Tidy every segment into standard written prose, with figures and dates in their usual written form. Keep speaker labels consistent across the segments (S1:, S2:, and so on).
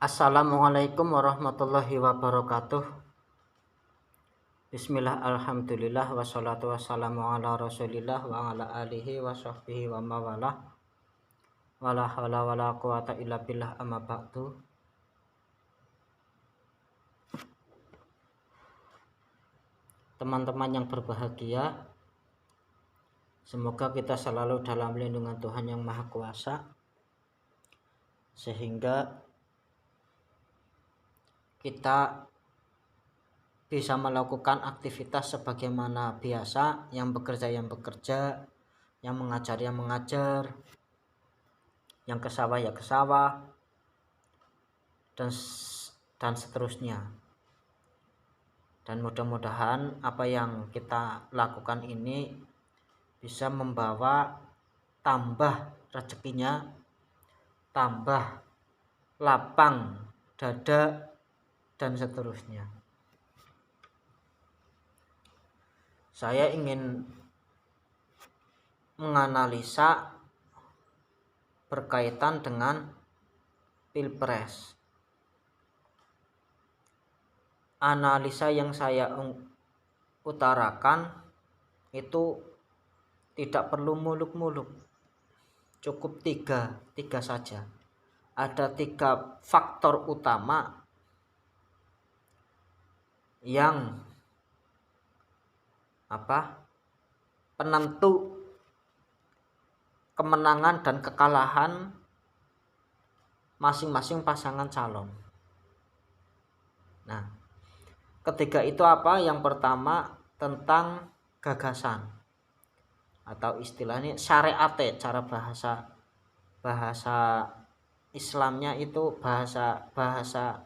S1: Assalamualaikum warahmatullahi wabarakatuh. Bismillah, alhamdulillah, wassalatu wassalamu ala rasulillah wa ala alihi wa sahbihi wa mawalah. Wala hawla wala quwata illa billah, amma ba'du. Teman-teman yang berbahagia, semoga kita selalu dalam lindungan Tuhan yang Maha Kuasa, sehingga kita bisa melakukan aktivitas sebagaimana biasa, yang bekerja, yang mengajar, yang ke sawah ya ke sawah, dan seterusnya. Dan mudah-mudahan apa yang kita lakukan ini bisa membawa tambah rezekinya, tambah lapang dada, dan seterusnya. Saya ingin menganalisa berkaitan dengan Pilpres. Analisa yang saya utarakan itu tidak perlu muluk-muluk, cukup tiga saja. Ada 3 faktor utama yang penentu kemenangan dan kekalahan masing-masing pasangan calon. Nah, ketiga itu apa? Yang pertama tentang gagasan, atau istilahnya syariat, cara bahasa Islamnya itu, bahasa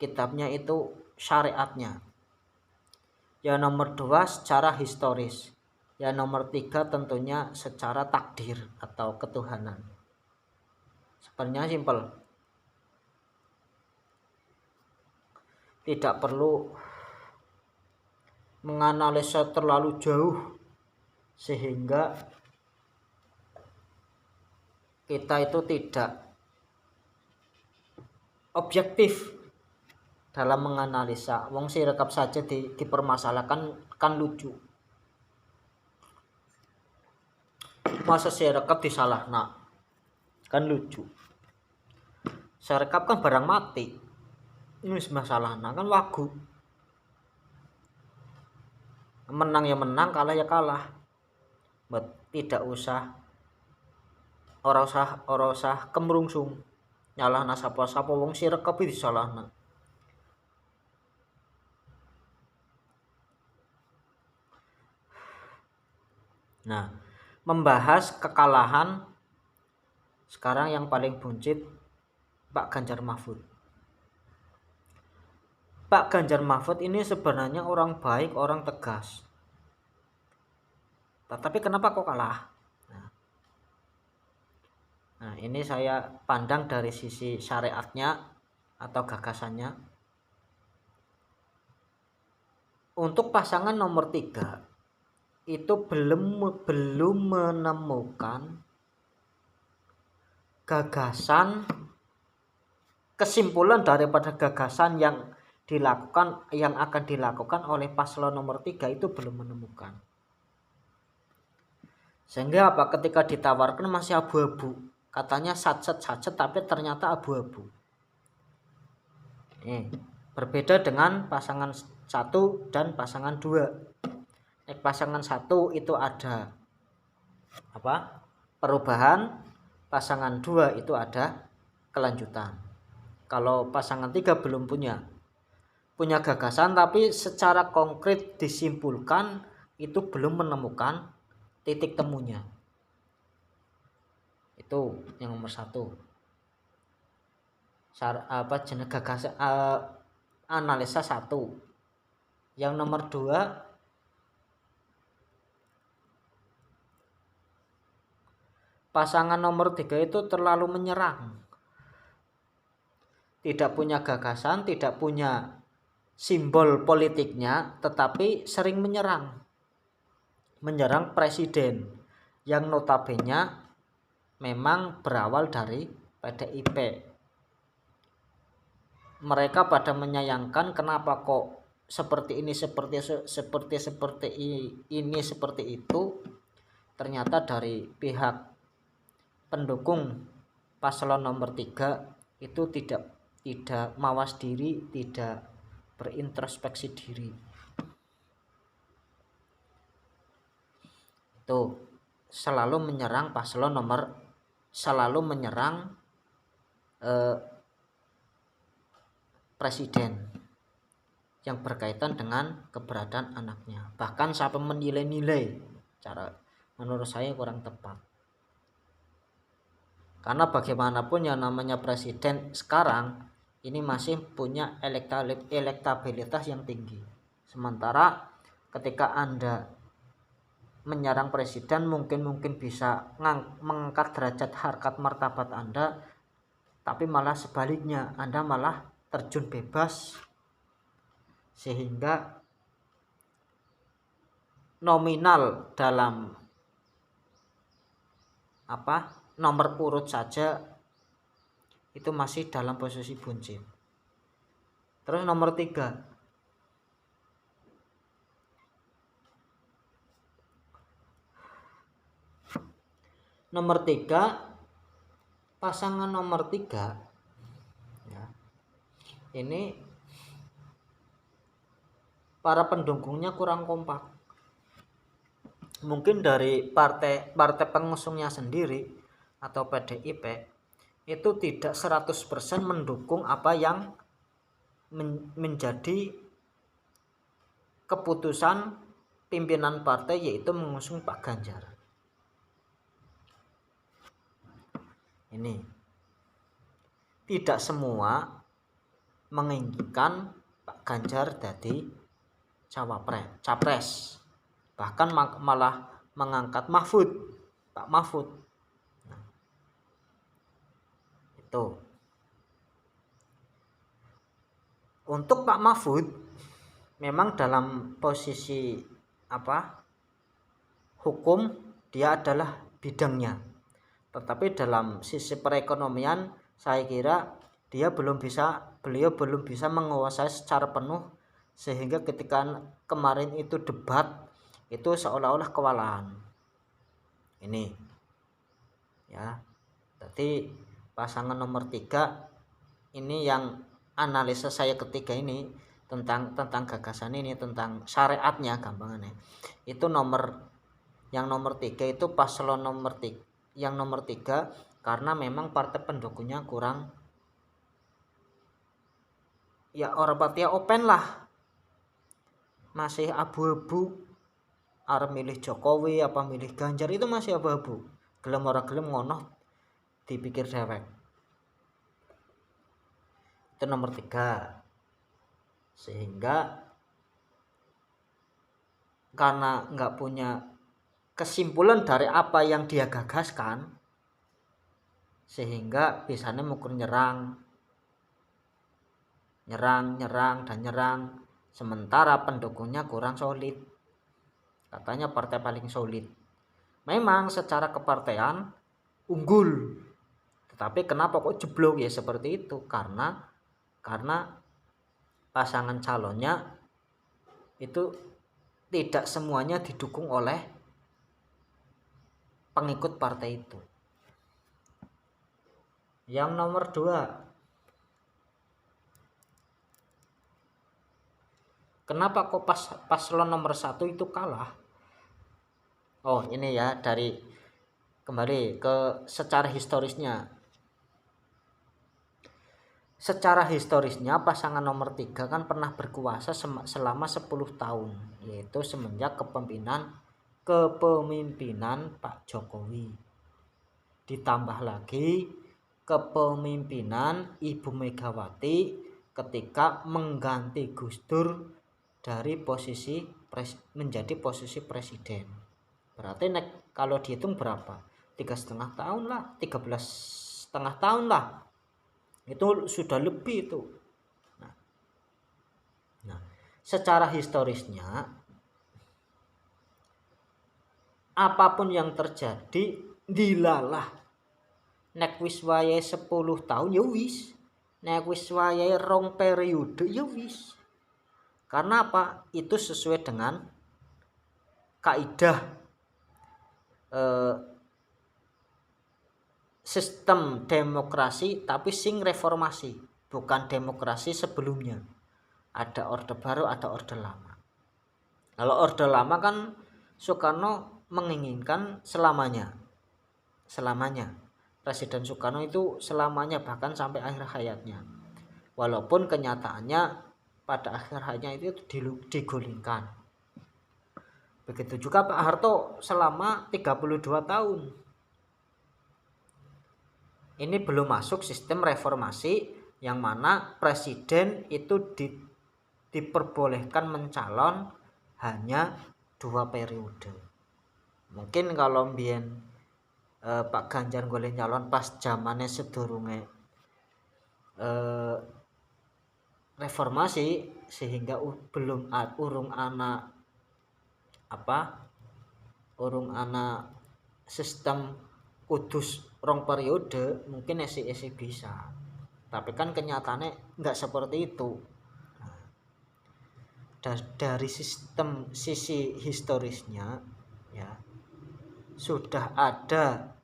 S1: kitabnya itu syariatnya. Yang nomor 2 secara historis. Yang nomor 3 tentunya secara takdir atau ketuhanan. Sebenarnya simpel. Tidak perlu menganalisa terlalu jauh sehingga kita itu tidak objektif dalam menganalisa. Wong Sirekap saja dipermasalahkan, kan lucu. Masa Sirekap disalahna, kan lucu. Sirekap kan barang mati, ini masalahna kan wagu. Menang ya menang, kalah ya kalah. Tidak usah, ora usah kemrungsung nyalahna sapa-sapa. Wong Sirekap iki disalahna. Nah, membahas kekalahan, sekarang yang paling buncit Pak Ganjar Mahfud. Pak Ganjar Mahfud ini sebenarnya orang baik, orang tegas. Tetapi kenapa kok kalah? Nah, ini saya pandang dari sisi syariatnya atau gagasannya. Untuk pasangan nomor 3 itu belum menemukan gagasan, kesimpulan daripada gagasan yang akan dilakukan oleh paslon nomor 3 itu belum menemukan. Sehingga ketika ditawarkan masih abu-abu. Katanya sacet tapi ternyata abu-abu. Berbeda dengan pasangan 1 dan pasangan 2. Pasangan 1 itu ada perubahan, pasangan 2 itu ada kelanjutan. Kalau pasangan 3 belum punya gagasan, tapi secara konkret disimpulkan itu belum menemukan titik temunya. Itu yang nomor 1. Jenis gagasan, analisa 1. Yang nomor 2, pasangan nomor 3 itu terlalu menyerang. Tidak punya gagasan, tidak punya simbol politiknya, tetapi sering menyerang presiden yang notabene memang berawal dari PDIP. mereka pada menyayangkan kenapa kok seperti ini seperti ini seperti itu. Ternyata dari pihak pendukung paslon nomor 3 itu tidak mawas diri, tidak berintrospeksi diri. Itu selalu menyerang presiden yang berkaitan dengan keberadaan anaknya, bahkan sampai menilai-nilai. Cara menurut saya kurang tepat, karena bagaimanapun yang namanya presiden sekarang ini masih punya elektabilitas yang tinggi. Sementara ketika Anda menyerang presiden mungkin bisa mengangkat derajat harkat martabat Anda, tapi malah sebaliknya Anda malah terjun bebas, sehingga nominal dalam nomor urut saja itu masih dalam posisi buncit. Terus nomor 3, pasangan nomor 3 ya, ini para pendukungnya kurang kompak. Mungkin dari partai pengusungnya sendiri atau PDIP itu tidak 100% mendukung apa yang menjadi keputusan pimpinan partai, yaitu mengusung Pak Ganjar. Ini tidak semua menginginkan Pak Ganjar jadi capres, bahkan malah mengangkat Pak Mahfud. Nah, itu untuk Pak Mahfud memang dalam posisi hukum dia adalah bidangnya, tetapi dalam sisi perekonomian saya kira beliau belum bisa menguasai secara penuh, sehingga ketika kemarin itu debat itu seolah-olah kewalahan. Ini ya, jadi pasangan nomor 3 ini yang analisa saya ketiga ini tentang gagasan ini, tentang syariatnya gampangannya, itu yang nomor 3 itu paslon nomor 3 karena memang partai pendukungnya kurang, ya orang partai open lah, masih abu-abu, arep milih Jokowi apa milih Ganjar itu masih abu-abu, gelem ora gelem ngono dipikir dewek. Itu nomor 3. Sehingga karena nggak punya kesimpulan dari apa yang dia gagaskan, sehingga biasanya mukur nyerang, sementara pendukungnya kurang solid. Katanya partai paling solid. Memang secara kepartean unggul, tetapi kenapa kok jeblok ya seperti itu? Karena pasangan calonnya itu tidak semuanya didukung oleh pengikut partai itu. Yang nomor 2, kenapa kok paslon nomor 1 itu kalah? Oh ini ya, kembali ke secara historisnya. Secara historisnya pasangan nomor 3 kan pernah berkuasa selama 10 tahun, yaitu semenjak kepemimpinan Pak Jokowi. Ditambah lagi kepemimpinan Ibu Megawati ketika mengganti Gus Dur dari menjadi posisi presiden. Berarti kalau dihitung berapa? 3,5 tahun lah, 13,5 tahun lah. Itu sudah lebih itu. Nah, secara historisnya apapun yang terjadi dilalah nek wis wayahe 10 tahun ya wis. nek wis wayahe rong periode ya wis. Karena apa? Itu sesuai dengan kaidah sistem demokrasi tapi sing reformasi, bukan demokrasi sebelumnya. Ada orde baru, ada orde lama. Kalau orde lama kan Soekarno menginginkan selamanya. Presiden Soekarno itu selamanya, bahkan sampai akhir hayatnya. Walaupun kenyataannya pada akhir hayatnya itu digulingkan. Begitu juga Pak Harto selama 32 tahun. Ini belum masuk sistem reformasi yang mana presiden itu diperbolehkan mencalon hanya 2 periode. Mungkin kalau mbien Pak Ganjar golek nyalon pas zamannya sedurunge reformasi, sehingga urung ana sistem kudus rong periode, mungkin esi bisa. Tapi kan kenyataannya nggak seperti itu. Dari sistem sisi historisnya ya, sudah ada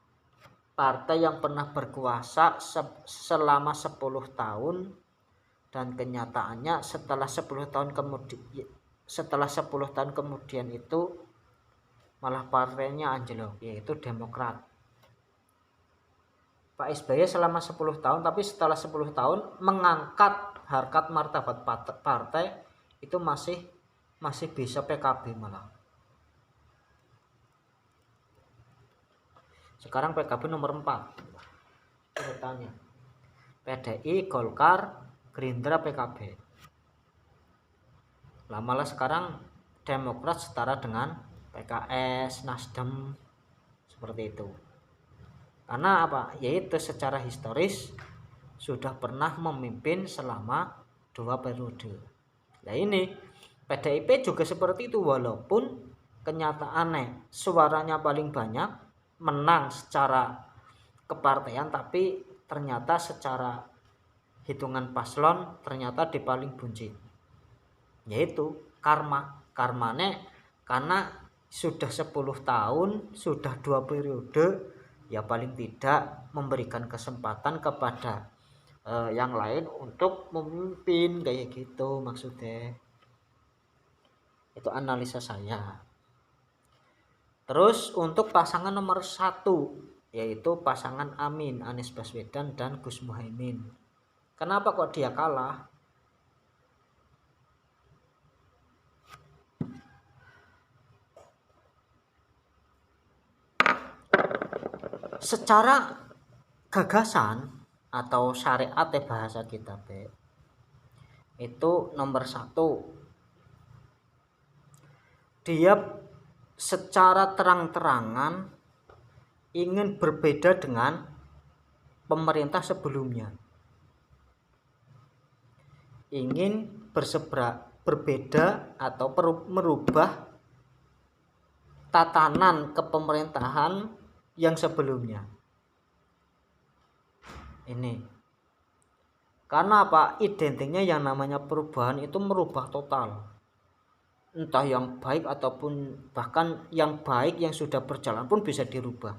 S1: partai yang pernah berkuasa selama 10 tahun, dan kenyataannya setelah 10 tahun kemudian itu malah partainya anjlok, yaitu Demokrat. Pak SBY selama 10 tahun, tapi setelah 10 tahun mengangkat harkat martabat partai, itu masih bisa PKB malah. Sekarang PKB nomor 4 urutannya. PDI, Golkar, Gerindra, PKB. Malah sekarang Demokrat setara dengan PKS, Nasdem, seperti itu. Karena apa? Yaitu secara historis sudah pernah memimpin selama 2 periode. Nah ini PDIP juga seperti itu, walaupun kenyataannya suaranya paling banyak, menang secara kepartaian, tapi ternyata secara hitungan paslon ternyata di paling buncit. Yaitu karmane karena sudah 10 tahun, sudah 2 periode, ya paling tidak memberikan kesempatan kepada yang lain untuk memimpin, kayak gitu maksudnya. Itu analisa saya. Terus untuk pasangan nomor 1, yaitu pasangan Amin, Anies Baswedan dan Gus Muhaimin. Kenapa kok dia kalah? Secara gagasan atau syariat bahasa kita itu nomor 1, dia secara terang-terangan ingin berbeda dengan pemerintah sebelumnya, ingin berbeda atau merubah tatanan kepemerintahan yang sebelumnya. Ini karena apa? Identiknya yang namanya perubahan itu merubah total, entah yang baik ataupun bahkan yang baik yang sudah berjalan pun bisa dirubah.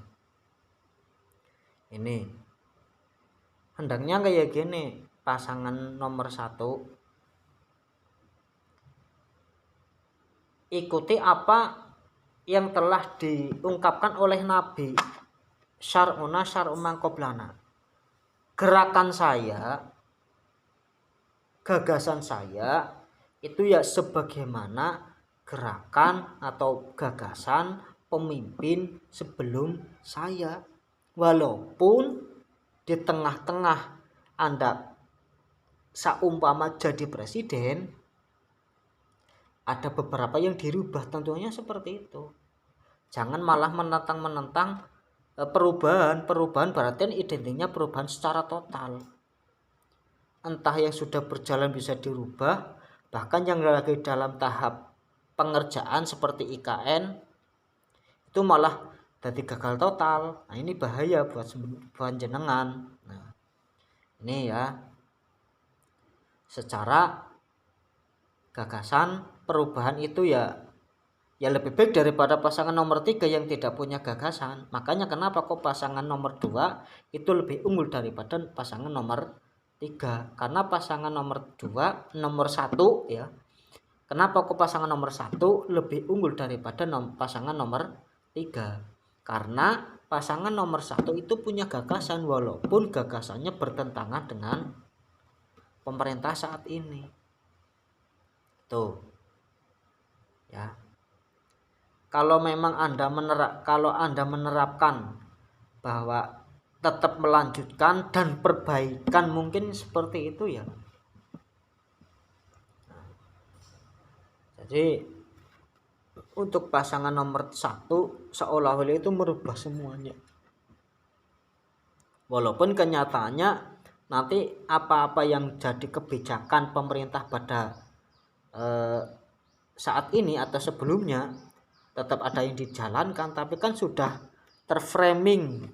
S1: Ini hendaknya kayak gini, pasangan nomor 1 ikuti apa yang telah diungkapkan oleh Nabi, syar'una syar'umman qoblana. Gerakan saya, gagasan saya itu ya sebagaimana gerakan atau gagasan pemimpin sebelum saya. Walaupun di tengah-tengah Anda saumpama jadi presiden, ada beberapa yang dirubah, tentunya seperti itu. Jangan malah menentang perubahan berarti identiknya perubahan secara total. Entah yang sudah berjalan bisa dirubah, bahkan yang lagi dalam tahap pengerjaan seperti IKN itu malah jadi gagal total. Nah ini bahaya buat jenengan. Nah ini ya, secara gagasan perubahan itu ya lebih baik daripada pasangan nomor 3 yang tidak punya gagasan. Makanya kenapa kok pasangan nomor 2 itu lebih unggul daripada pasangan nomor 3? Karena pasangan nomor 2, nomor 1 ya. Kenapa kok pasangan nomor 1 lebih unggul daripada pasangan nomor 3? Karena pasangan nomor 1 itu punya gagasan walaupun gagasannya bertentangan dengan pemerintah saat ini. Tuh. Ya. Kalau memang Anda menerapkan bahwa tetap melanjutkan dan perbaikan mungkin seperti itu ya. Jadi untuk pasangan nomor 1 seolah-olah itu merubah semuanya. Walaupun kenyataannya nanti apa-apa yang jadi kebijakan pemerintah pada saat ini atau sebelumnya tetap ada yang dijalankan, tapi kan sudah terframing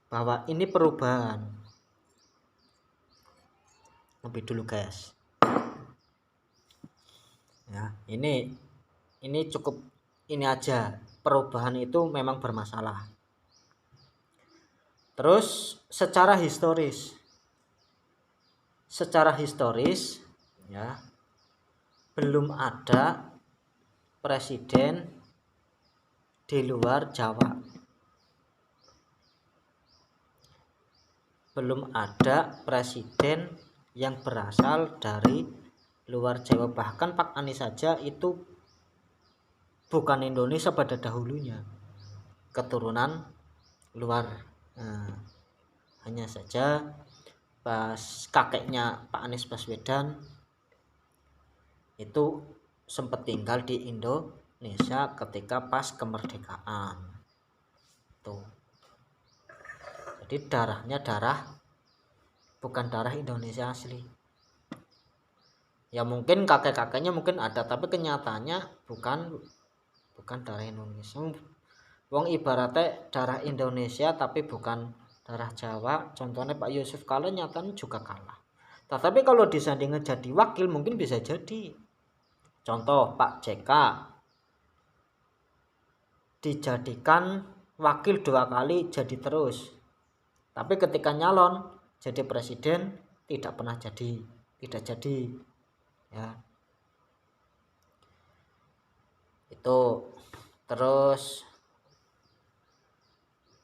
S1: bahwa ini perubahan. Lebih dulu guys. Ya, ini cukup ini aja. Perubahan itu memang bermasalah. Terus secara historis ya belum ada presiden di luar Jawa. Belum ada presiden yang berasal dari luar Jawa. Bahkan Pak Anies saja itu bukan Indonesia pada dahulunya, keturunan luar. Nah, hanya saja pas kakeknya Pak Anies Baswedan itu sempat tinggal di Indonesia ketika pas kemerdekaan. Tuh. Jadi darahnya bukan darah Indonesia asli. Ya mungkin kakek-kakeknya mungkin ada, tapi kenyataannya bukan darah Indonesia. Wong ibaratnya darah Indonesia tapi bukan darah Jawa. Contohnya Pak Yusuf Kala nyatanya juga kalah. Tetapi kalau disandingkan jadi wakil mungkin bisa jadi. Contoh Pak JK dijadikan wakil 2 kali jadi terus. Tapi ketika nyalon jadi presiden tidak jadi. Ya. Itu terus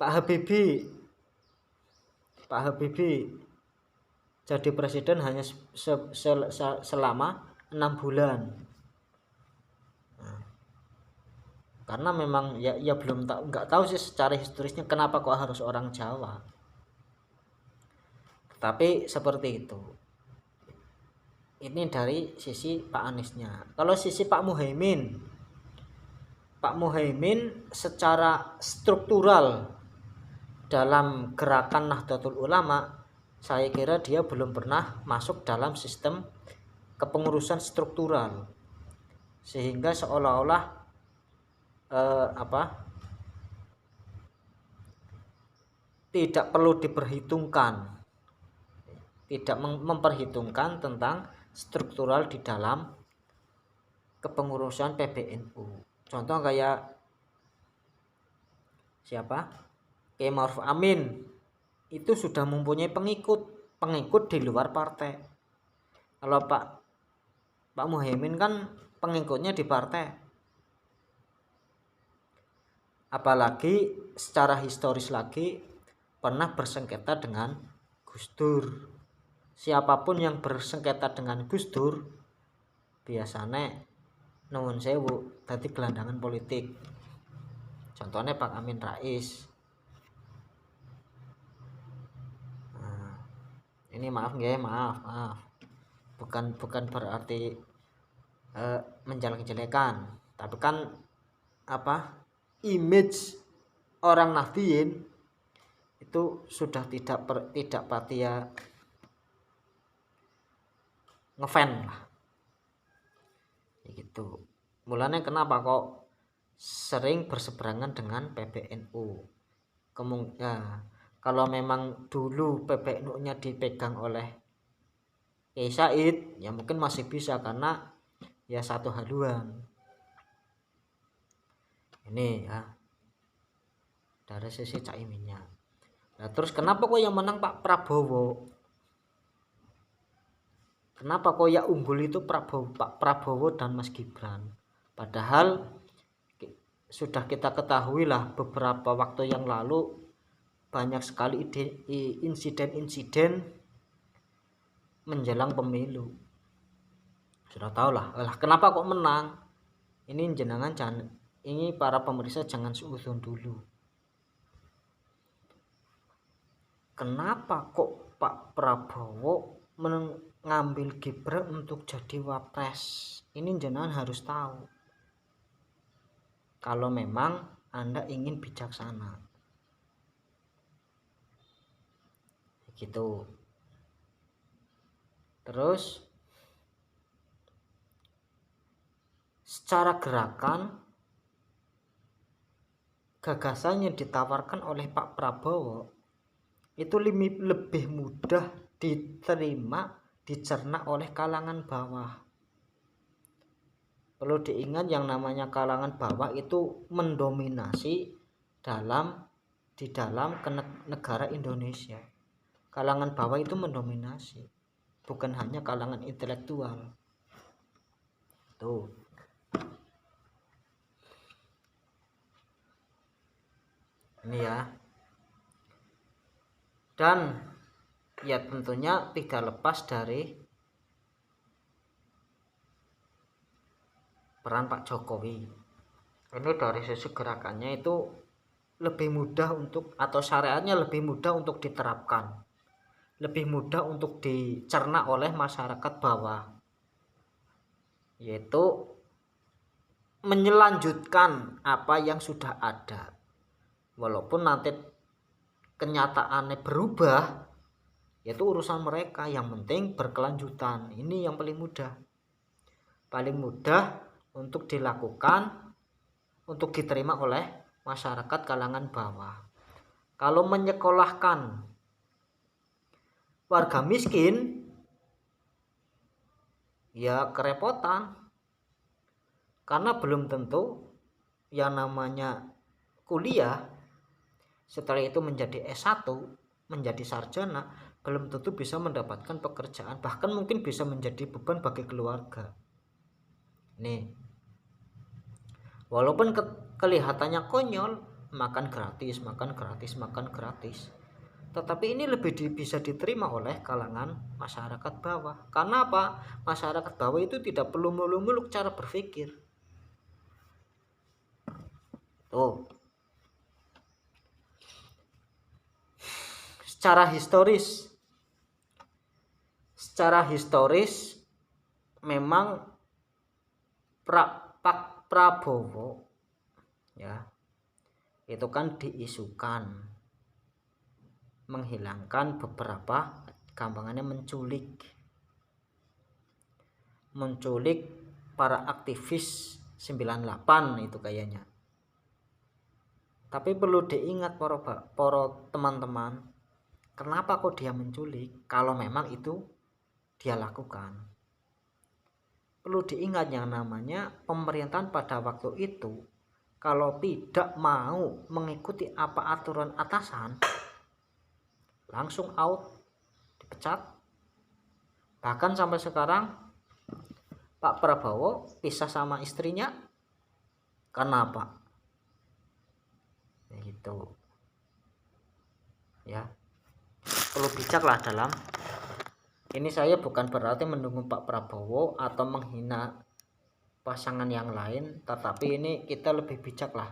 S1: Pak Habibie jadi presiden hanya selama 6 bulan. Nah, karena memang ya belum tahu, nggak tahu sih secara historisnya kenapa kok harus orang Jawa. Tapi seperti itu. Ini dari sisi Pak Aniesnya. Kalau sisi Pak Muhaimin secara struktural dalam gerakan Nahdlatul Ulama, saya kira dia belum pernah masuk dalam sistem kepengurusan struktural, sehingga seolah-olah tidak perlu diperhitungkan, tidak memperhitungkan tentang struktural di dalam kepengurusan PBNU. Contoh kayak siapa? Kiai Ma'ruf Amin itu sudah mempunyai pengikut di luar partai. Kalau Pak Muhaimin kan pengikutnya di partai. Apalagi secara historis lagi pernah bersengketa dengan Gus Dur. Siapapun yang bersengketa dengan Gus Dur biasanya nuwun sewu dadi gelandangan politik. Contohnya Pak Amin Rais. Nah, ini maaf. Bukan berarti menjelek-jelekan, tapi kan image orang Nahdliyin itu sudah tidak patia ngefan lah gitu. Mulanya kenapa kok sering berseberangan dengan PBNU? Kalau memang dulu PBNU-nya dipegang oleh Kiai Said ya mungkin masih bisa karena ya satu haluan. Ini ya dari sisi Caiminnya. Nah terus kenapa kok yang menang Pak Prabowo? Kenapa kok ya unggul itu Pak Prabowo dan Mas Gibran? Padahal sudah kita ketahui lah beberapa waktu yang lalu banyak sekali insiden-insiden menjelang pemilu. Sudah tahu lah kenapa kok menang. Ini para pemirsa jangan suudzon dulu. Kenapa kok Pak Prabowo mengambil Gibran untuk jadi wapres? Ini jenengan harus tahu. Kalau memang Anda ingin bijaksana. Gitu. Terus secara gerakan gagasan yang ditawarkan oleh Pak Prabowo itu lebih mudah diterima, dicerna oleh kalangan bawah. Perlu diingat yang namanya kalangan bawah itu mendominasi di dalam negara Indonesia. Kalangan bawah itu mendominasi, bukan hanya kalangan intelektual. Tuh. Ini ya. Dan ya tentunya tidak lepas dari peran Pak Jokowi. Ini dari sisi gerakannya itu lebih mudah atau syariatnya lebih mudah untuk diterapkan, lebih mudah untuk dicerna oleh masyarakat bawah, yaitu menyelanjutkan apa yang sudah ada. Walaupun nanti kenyataannya berubah, yaitu urusan mereka, yang penting berkelanjutan. Ini yang paling mudah untuk dilakukan, untuk diterima oleh masyarakat kalangan bawah. Kalau menyekolahkan warga miskin ya kerepotan, karena belum tentu yang namanya kuliah setelah itu menjadi S1, menjadi sarjana, belum tentu bisa mendapatkan pekerjaan, bahkan mungkin bisa menjadi beban bagi keluarga. Nih, walaupun kelihatannya konyol, makan gratis, tetapi ini lebih bisa diterima oleh kalangan masyarakat bawah. Karena apa? Masyarakat bawah itu tidak perlu muluk-muluk cara berpikir. Tuh. Secara historis memang Pak Prabowo ya itu kan diisukan menghilangkan beberapa, gampangannya menculik para aktivis 98 itu kayaknya. Tapi perlu diingat para teman-teman, kenapa kok dia menculik kalau memang itu dia lakukan. Perlu diingat yang namanya pemerintahan pada waktu itu kalau tidak mau mengikuti apa aturan atasan, langsung out, dipecat. Bahkan sampai sekarang Pak Prabowo pisah sama istrinya karena apa? Ya gitu. Ya. Perlu bijak lah dalam ini. Saya bukan berarti mendukung Pak Prabowo atau menghina pasangan yang lain, tetapi ini kita lebih bijak lah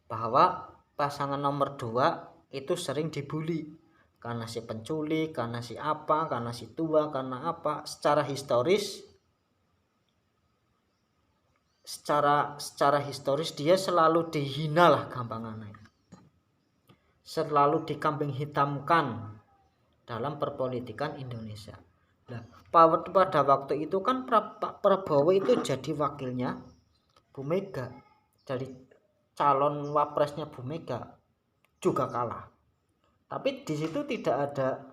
S1: bahwa pasangan nomor 2 itu sering dibully karena si penculik, karena si apa, karena si tua, karena apa. Secara historis dia selalu dihina lah gampangannya, selalu dikambing hitamkan dalam perpolitikan Indonesia. Nah, pada waktu itu kan Pak Prabowo itu jadi wakilnya Bu Mega, jadi calon wapresnya Bu Mega, juga kalah. Tapi di situ tidak ada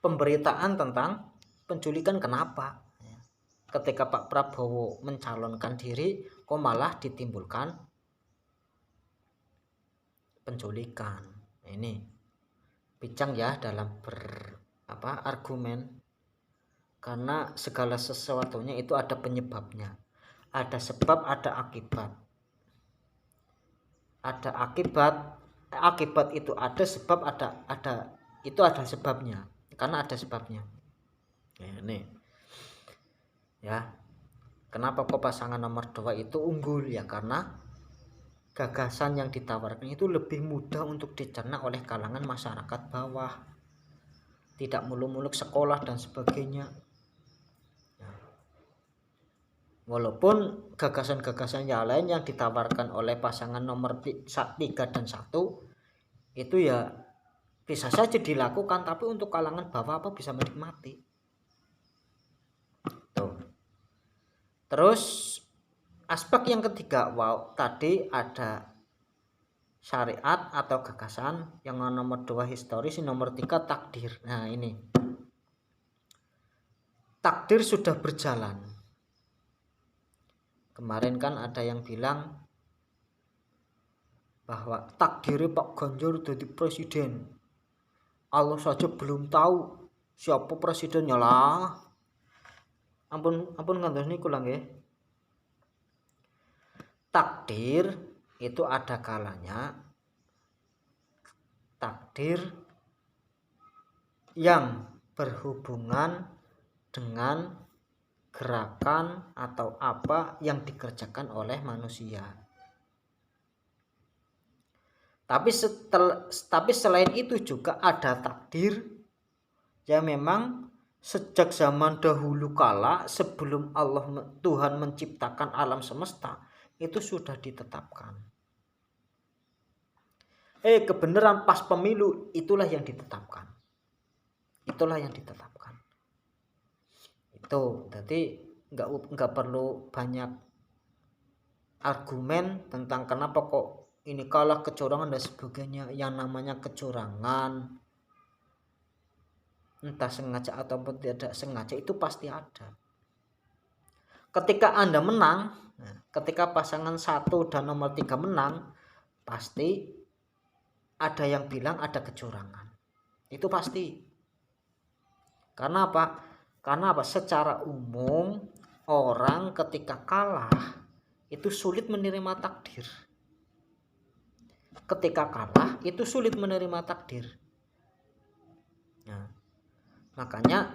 S1: pemberitaan tentang penculikan. Kenapa ketika Pak Prabowo mencalonkan diri kok malah ditimbulkan penculikan? Ini bincang ya dalam argumen, karena segala sesuatunya itu ada penyebabnya, ada sebab, ada akibat. Ada akibat itu ada, sebab itu ada sebabnya, karena ada sebabnya. Ini ya, kenapa kok pasangan nomor 2 itu unggul ya, karena gagasan yang ditawarkan itu lebih mudah untuk dicerna oleh kalangan masyarakat bawah, tidak muluk-muluk sekolah dan sebagainya. Walaupun gagasan-gagasan yang lain yang ditawarkan oleh pasangan nomor 3 dan 1 itu ya bisa saja dilakukan, tapi untuk kalangan bawah apa bisa menikmati. Tuh. Terus aspek yang ketiga, tadi ada syariat atau gagasan, yang nomor 2 historis, nomor 3 takdir. Nah ini takdir sudah berjalan. Kemarin kan ada yang bilang bahwa takdirnya Pak Ganjar jadi presiden, Allah saja belum tahu siapa presidennya lah. Ampun ngantos niku lang nggih. Takdir itu ada kalanya takdir yang berhubungan dengan gerakan atau apa yang dikerjakan oleh manusia. Tapi selain itu juga ada takdir yang memang sejak zaman dahulu kala, sebelum Tuhan menciptakan alam semesta, itu sudah ditetapkan. Kebenaran pas pemilu itulah yang ditetapkan. Itu jadi nggak perlu banyak argumen tentang kenapa kok ini kalah, kecurangan dan sebagainya. Yang namanya kecurangan, entah sengaja ataupun tidak sengaja, itu pasti ada. Ketika Anda menang, ketika pasangan 1 dan nomor 3 menang, pasti ada yang bilang ada kecurangan. Itu pasti. Karena apa? Secara umum orang ketika kalah itu sulit menerima takdir. Nah, makanya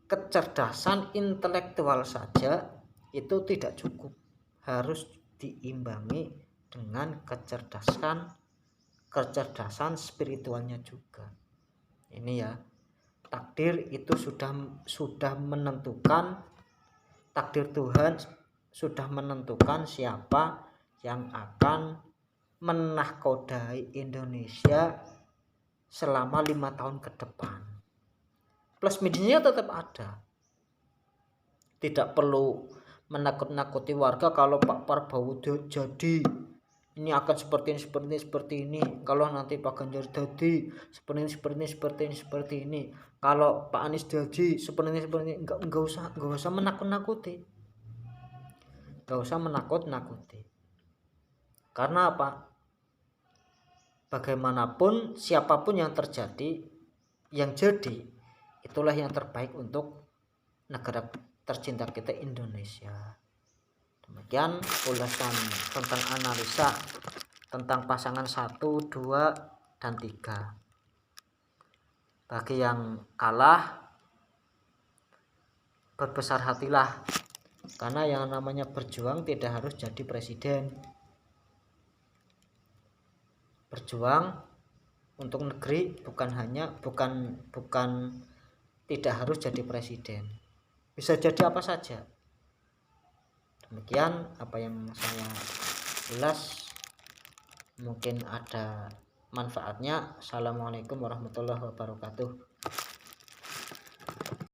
S1: kecerdasan intelektual saja itu tidak cukup, harus diimbangi dengan kecerdasan spiritualnya juga. Ini ya, takdir itu sudah menentukan, takdir Tuhan sudah menentukan siapa yang akan menahkodai Indonesia selama 5 tahun ke depan. Plus minusnya tetap ada. Tidak perlu menakut-nakuti warga kalau Pak Prabowo jadi ini akan seperti ini. Kalau nanti Pak Ganjar jadi seperti ini. Kalau Pak Anies jadi seperti ini. Enggak usah menakut-nakuti. Enggak usah menakut-nakuti. Karena apa? Bagaimanapun siapapun yang terjadi, yang jadi, itulah yang terbaik untuk negara tercinta kita, Indonesia. Demikian ulasan tentang analisa tentang pasangan 1, 2, dan 3. Bagi yang kalah, berbesar hatilah, karena yang namanya berjuang tidak harus jadi presiden. Berjuang untuk negeri bukan tidak harus jadi presiden, bisa jadi apa saja. Demikian apa yang saya ulas, mungkin ada manfaatnya. Assalamualaikum warahmatullahi wabarakatuh.